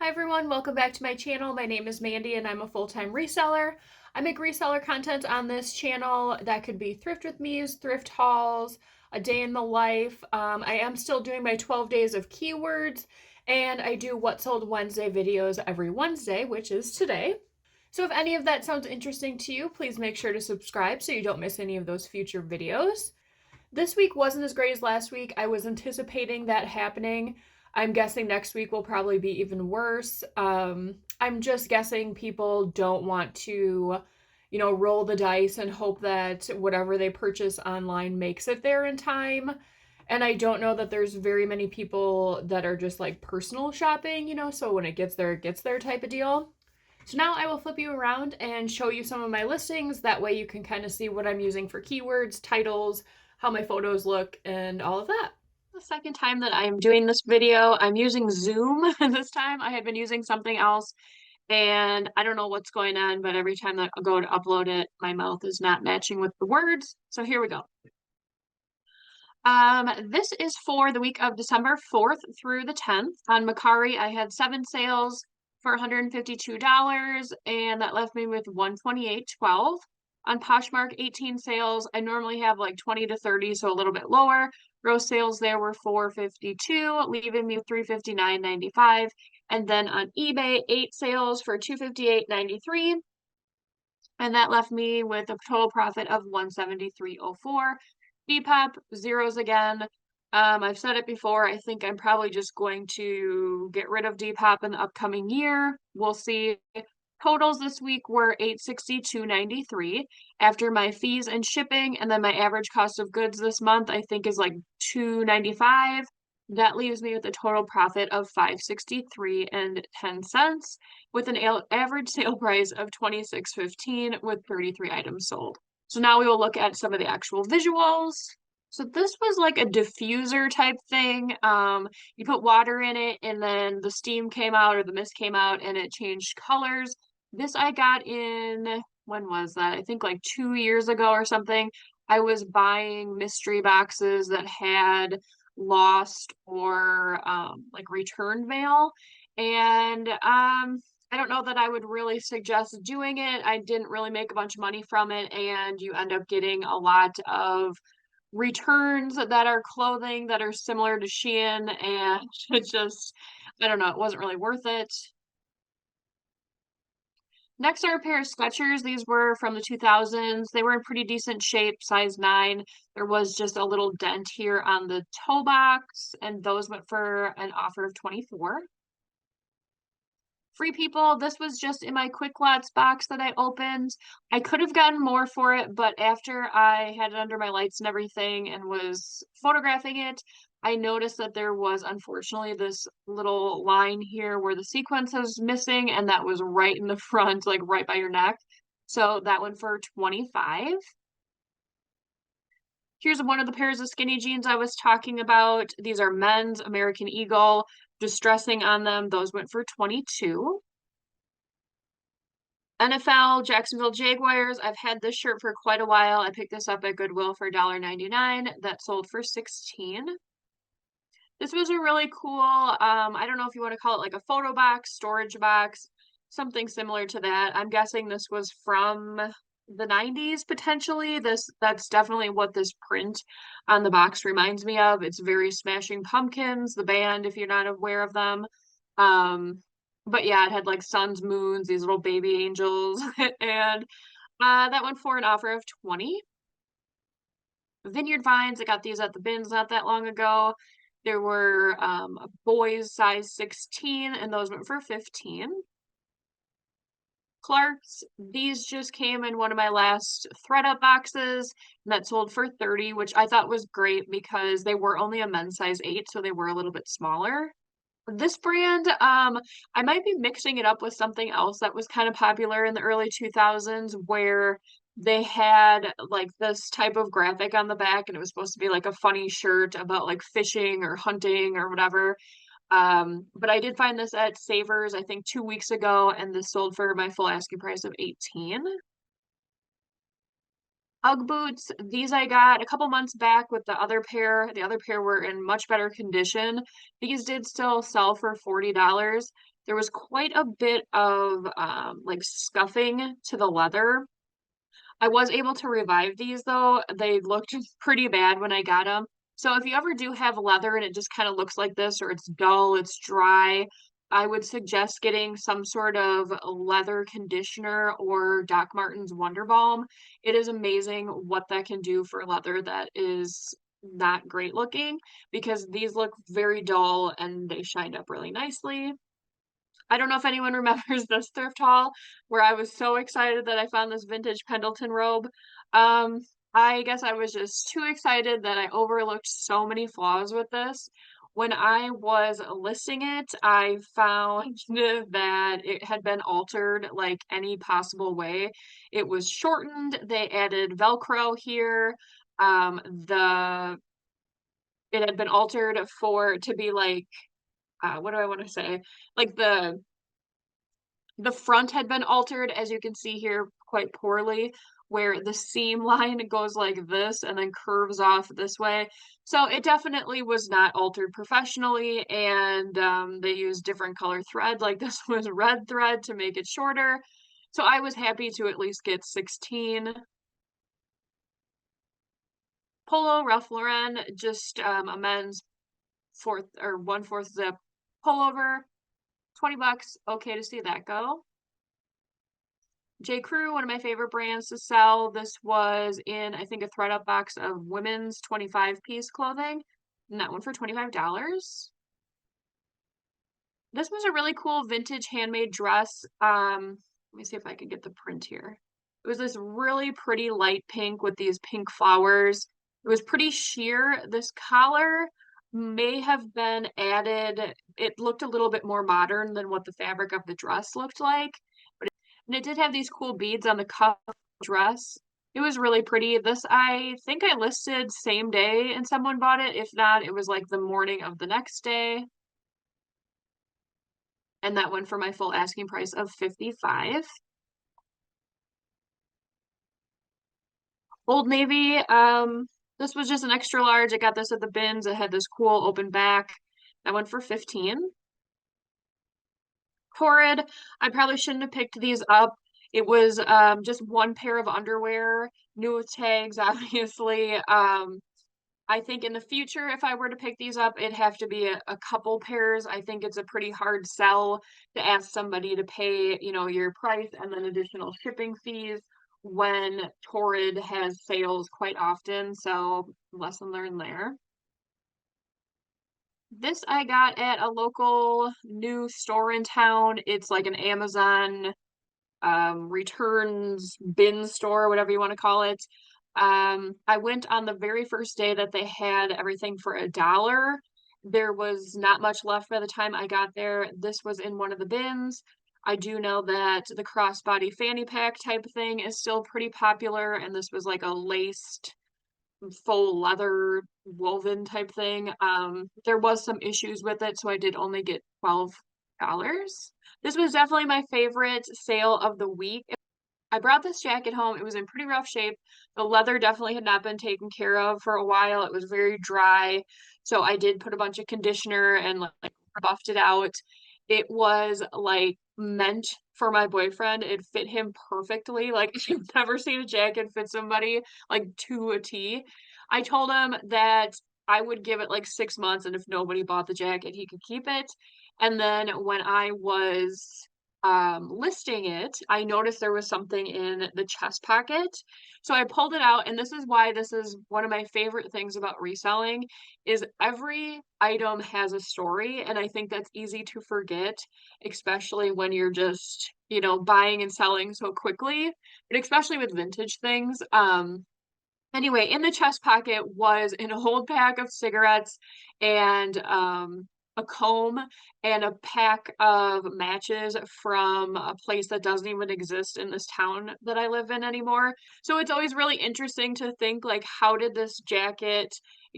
Hi everyone, welcome back to my channel. My name is Mandy and I'm a full-time reseller. I make reseller content on this channel that could be thrift with me's, thrift hauls, a day in the life. I am still doing my 12 days of keywords, and I do What Sold Wednesday videos every Wednesday, which is today. So if any of that sounds interesting to you, please make sure to subscribe so you don't miss any of those future videos. This week wasn't as great as last week. I was anticipating that happening. I'm guessing next week will probably be even worse. I'm just guessing people don't want to, roll the dice and hope that whatever they purchase online makes it there in time. And I don't know that there's very many people that are just like personal shopping, so when it gets there type of deal. So now I will flip you around and show you some of my listings. That way you can kind of see what I'm using for keywords, titles, how my photos look, and all of that. The second time that I'm doing this video, I'm using Zoom this time. I had been using something else and I don't know what's going on, but every time that I go to upload it, my mouth is not matching with the words. So here we go. This is for the week of December 4th through the 10th. On Mercari, I had 7 sales for $152, and that left me with $128.12. On Poshmark, 18 sales. I normally have like 20 to 30, so a little bit lower. Gross sales there were $452, leaving me with $359.95. And then on eBay, 8 sales for $258.93. And that left me with a total profit of $173.04. Depop, zeros again. I've said it before, I think I'm probably just going to get rid of Depop in the upcoming year. We'll see. Totals this week were $862.93 after my fees and shipping, and then my average cost of goods this month I think is like $295. That leaves me with a total profit of $563.10 with an average sale price of $26.15 with 33 items sold. So now we will look at some of the actual visuals. So this was like a diffuser type thing. You put water in it and then the steam came out or the mist came out and it changed colors. This I got in, when was that? I think like 2 years ago or something. I was buying mystery boxes that had lost or like returned mail. And I don't know that I would really suggest doing it. I didn't really make a bunch of money from it, and you end up getting a lot of returns that are clothing that are similar to Shein, and it just, I don't know, it wasn't really worth it. Next are a pair of Skechers. These were from the 2000s. They were in pretty decent shape, size 9. There was just a little dent here on the toe box, and those went for an offer of 24. Free People, this was just in my Quick Lots box that I opened. I could have gotten more for it, but after I had it under my lights and everything and was photographing it, I noticed that there was unfortunately this little line here where the sequence was missing, and that was right in the front, like right by your neck. So that went for 25. Here's one of the pairs of skinny jeans I was talking about. These are men's American Eagle, distressing on them. Those went for 22. NFL Jacksonville Jaguars. I've had this shirt for quite a while. I picked this up at Goodwill for $1.99. That sold for 16. This was a really cool, I don't know if you want to call it like a photo box, storage box, something similar to that. I'm guessing this was from the 90s potentially. That's definitely what this print on the box reminds me of. It's very Smashing Pumpkins, the band, if you're not aware of them. But yeah, it had like suns, moons, these little baby angels, and that went for an offer of 20. Vineyard Vines, I got these at the bins not that long ago. There were boys size 16, and those went for 15. Clark's, these just came in one of my last thread-up boxes, and that sold for 30, which I thought was great because they were only a men's size 8, so they were a little bit smaller. This brand, I might be mixing it up with something else that was kind of popular in the early 2000s where they had like this type of graphic on the back and it was supposed to be like a funny shirt about like fishing or hunting or whatever. But I did find this at Savers, I think 2 weeks ago, and this sold for my full asking price of 18. Ugg boots, these I got a couple months back with the other pair. The other pair were in much better condition. These did still sell for $40. there was quite a bit of like scuffing to the leather. I was able to revive these though. They looked pretty bad when I got them. So if you ever do have leather and it just kind of looks like this, or it's dull, it's dry, I would suggest getting some sort of leather conditioner or Doc Martens Wonder Balm. It is amazing what that can do for leather that is not great looking, because these look very dull and they shined up really nicely. I don't know if anyone remembers this thrift haul where I was so excited that I found this vintage Pendleton robe. Um, I guess I was just too excited that I overlooked so many flaws with this. When I was listing it, I found that it had been altered like any possible way. It was shortened. They added Velcro here. The It had been altered for to be like what do I want to say? Like the front had been altered, as you can see here, quite poorly, where the seam line goes like this and then curves off this way. So it definitely was not altered professionally, and they used different color thread. Like this was red thread to make it shorter. So I was happy to at least get 16. Polo Ralph Lauren, just a men's fourth or 1/4 zip pullover, 20 bucks. Okay to see that go. J. Crew, one of my favorite brands to sell. This was in, I think, a thread-up box of women's 25-piece clothing. And that one for $25. This was a really cool vintage handmade dress. Let me see if I can get the print here. It was this really pretty light pink with these pink flowers. It was pretty sheer. This collar may have been added. It looked a little bit more modern than what the fabric of the dress looked like. And it did have these cool beads on the cuff of the dress. It was really pretty. This, I think I listed same day and someone bought it. If not, it was like the morning of the next day. And that went for my full asking price of 55. Old Navy, this was just an extra large. I got this at the bins. It had this cool open back. That went for 15. Torrid, I probably shouldn't have picked these up. It was just one pair of underwear, new with tags, obviously. I think in the future, if I were to pick these up, it'd have to be a couple pairs. I think it's a pretty hard sell to ask somebody to pay, your price and then additional shipping fees when Torrid has sales quite often. So lesson learned there. This I got at a local new store in town. It's like an Amazon returns bin store, whatever you want to call it. I went on the very first day that they had everything for $1. There was not much left by the time I got there. This was in one of the bins. I do know that the crossbody fanny pack type thing is still pretty popular, and this was like a laced faux leather woven type thing. There was some issues with it, so I did only get $12. This was definitely my favorite sale of the week. I brought this jacket home. It was in pretty rough shape. The leather definitely had not been taken care of for a while. It was very dry. So I did put a bunch of conditioner and like buffed it out. It was like meant for my boyfriend. It fit him perfectly. Like I've never seen a jacket fit somebody like to a T. I told him that I would give it like 6 months, and if nobody bought the jacket, he could keep it. And then when I was listing it, I noticed there was something in the chest pocket. So I pulled it out, and this is why this is one of my favorite things about reselling is every item has a story, and I think that's easy to forget, especially when you're just, buying and selling so quickly, but especially with vintage things. Anyway, in the chest pocket was an old pack of cigarettes and a comb and a pack of matches from a place that doesn't even exist in this town that I live in anymore. So it's always really interesting to think, like, how did this jacket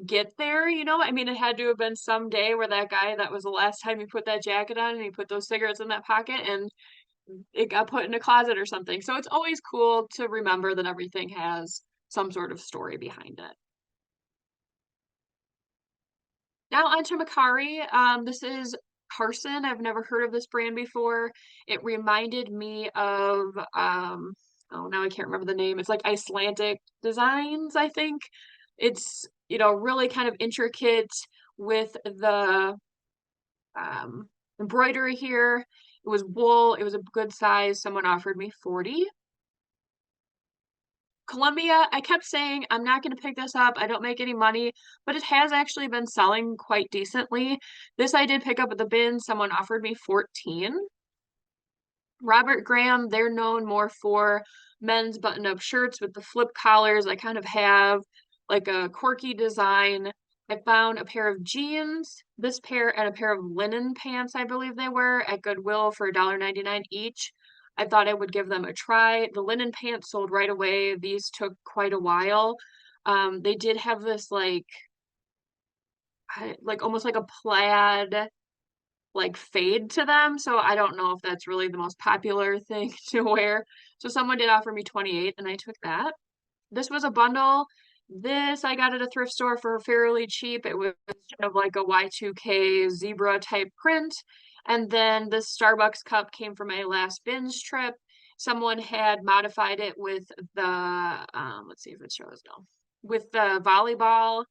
get there? I mean, it had to have been some day where that guy, that was the last time he put that jacket on and he put those cigarettes in that pocket and it got put in a closet or something. So it's always cool to remember that everything has some sort of story behind it. Now onto Mercari. This is Carson. I've never heard of this brand before. It reminded me of, oh, now I can't remember the name. It's like Icelandic Designs, I think. It's, really kind of intricate with the embroidery here. It was wool. It was a good size. Someone offered me 40. Columbia, I kept saying, I'm not going to pick this up. I don't make any money, but it has actually been selling quite decently. This I did pick up at the bin. Someone offered me 14. Robert Graham, they're known more for men's button-up shirts with the flip collars. I kind of have like a quirky design. I found a pair of jeans, this pair, and a pair of linen pants, I believe they were, at Goodwill for $1.99 each. I thought I would give them a try. The linen pants sold right away. These took quite a while. They did have this like almost like a plaid like fade to them, so I don't know if that's really the most popular thing to wear. So someone did offer me 28 and I took that. This was a bundle. This I got at a thrift store for fairly cheap. It was kind of like a Y2K zebra type print. And then this Starbucks cup came from my last binge trip. Someone had modified it with the, let's see if it shows now, with the volleyball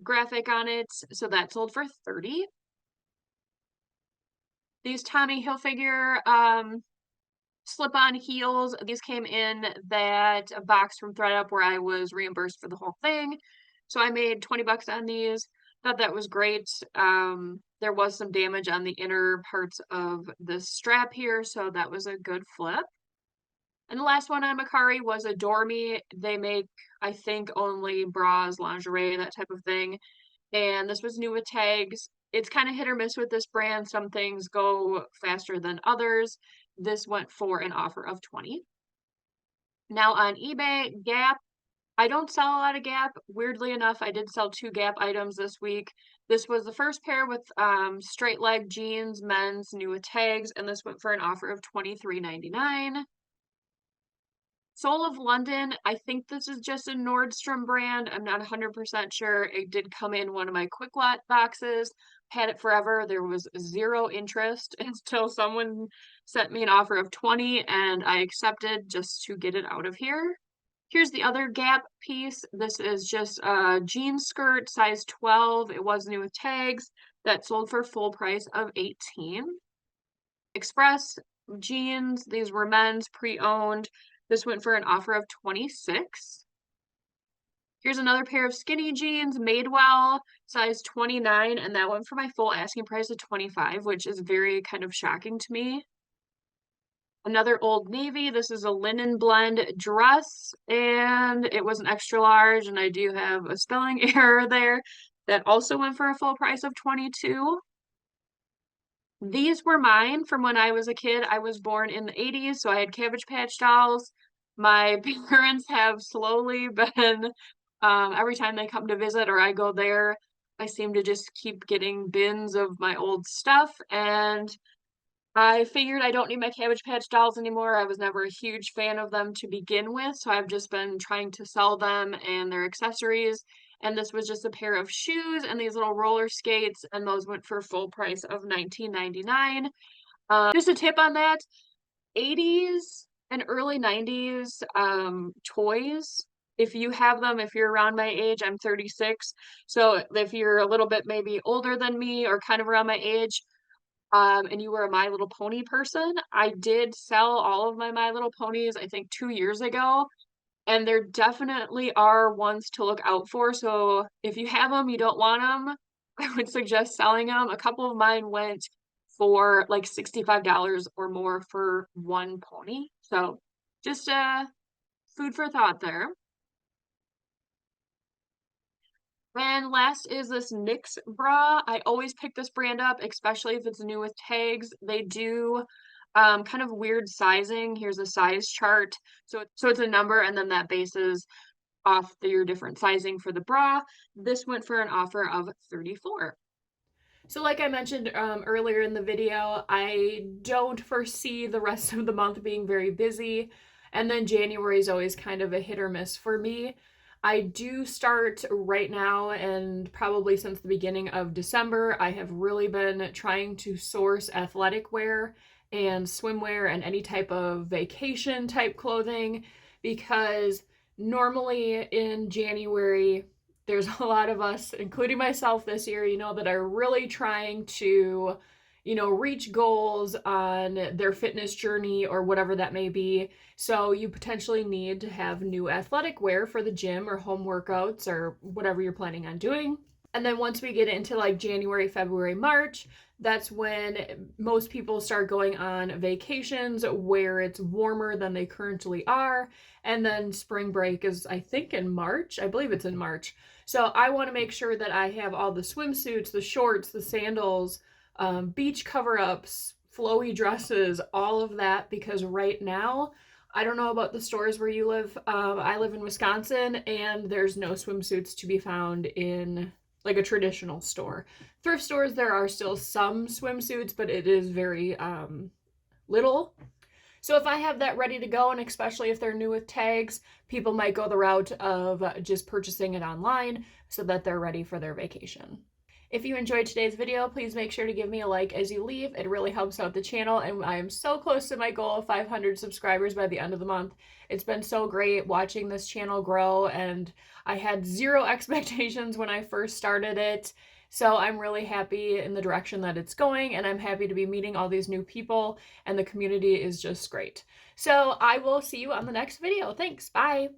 graphic on it. So that sold for 30. These Tommy Hilfiger slip-on heels, these came in that box from ThredUp where I was reimbursed for the whole thing. So I made 20 bucks on these. Thought that was great. There was some damage on the inner parts of the strap here, so that was a good flip. And the last one on Mercari was Adore Me. They make, I think, only bras, lingerie, that type of thing. And this was new with tags. It's kind of hit or miss with this brand. Some things go faster than others. This went for an offer of 20. Now on eBay, Gap. I don't sell a lot of Gap. Weirdly enough, I did sell 2 Gap items this week. This was the first pair with straight leg jeans, men's, new with tags, and this went for an offer of $23.99. Soul of London, I think this is just a Nordstrom brand. I'm not 100% sure. It did come in one of my Quick Lot boxes. Had it forever. There was zero interest until someone sent me an offer of 20 and I accepted just to get it out of here. Here's the other Gap piece. This is just a jean skirt, size 12. It was new with tags. That sold for full price of 18. Express jeans, these were men's pre-owned. This went for an offer of 26. Here's another pair of skinny jeans, Madewell, size 29, and that went for my full asking price of 25, which is very kind of shocking to me. Another Old Navy, this is a linen blend dress, and it was an extra large, and I do have a spelling error there. That also went for a full price of 22. These were mine from when I was a kid. I was born in the 80s, so I had Cabbage Patch dolls. My parents have slowly been, every time they come to visit or I go there, I seem to just keep getting bins of my old stuff. And I figured I don't need my Cabbage Patch dolls anymore. I was never a huge fan of them to begin with, so I've just been trying to sell them and their accessories. And this was just a pair of shoes and these little roller skates, and those went for full price of $19.99. Just a tip on that, 80s and early 90s toys, if you have them, if you're around my age, I'm 36, so if you're a little bit maybe older than me or kind of around my age, and you were a My Little Pony person, I did sell all of my My Little Ponies, I think 2 years ago, and there definitely are ones to look out for. So if you have them, you don't want them, I would suggest selling them. A couple of mine went for like $65 or more for one pony. So just food for thought there. And last is this NYX bra. I always pick this brand up, especially if it's new with tags. They do kind of weird sizing. Here's a size chart. So it's a number and then that bases off your different sizing for the bra. This went for an offer of 34. So like I mentioned earlier in the video, I don't foresee the rest of the month being very busy. And then January is always kind of a hit or miss for me. I do start right now, and probably since the beginning of December, I have really been trying to source athletic wear and swimwear and any type of vacation type clothing, because normally in January, there's a lot of us, including myself this year, that are really trying to, reach goals on their fitness journey or whatever that may be. So you potentially need to have new athletic wear for the gym or home workouts or whatever you're planning on doing. And then once we get into like January, February, March, that's when most people start going on vacations where it's warmer than they currently are. And then spring break is, I think, in March. I believe it's in March. So I want to make sure that I have all the swimsuits, the shorts, the sandals, beach cover-ups, flowy dresses, all of that, because right now, I don't know about the stores where you live. I live in Wisconsin, and there's no swimsuits to be found in like a traditional store. Thrift stores, there are still some swimsuits, but it is very little. So if I have that ready to go, and especially if they're new with tags, people might go the route of just purchasing it online so that they're ready for their vacation. If you enjoyed today's video, please make sure to give me a like as you leave. It really helps out the channel, and I am so close to my goal of 500 subscribers by the end of the month. It's been so great watching this channel grow, and I had zero expectations when I first started it. So I'm really happy in the direction that it's going, and I'm happy to be meeting all these new people, and the community is just great. So I will see you on the next video. Thanks. Bye.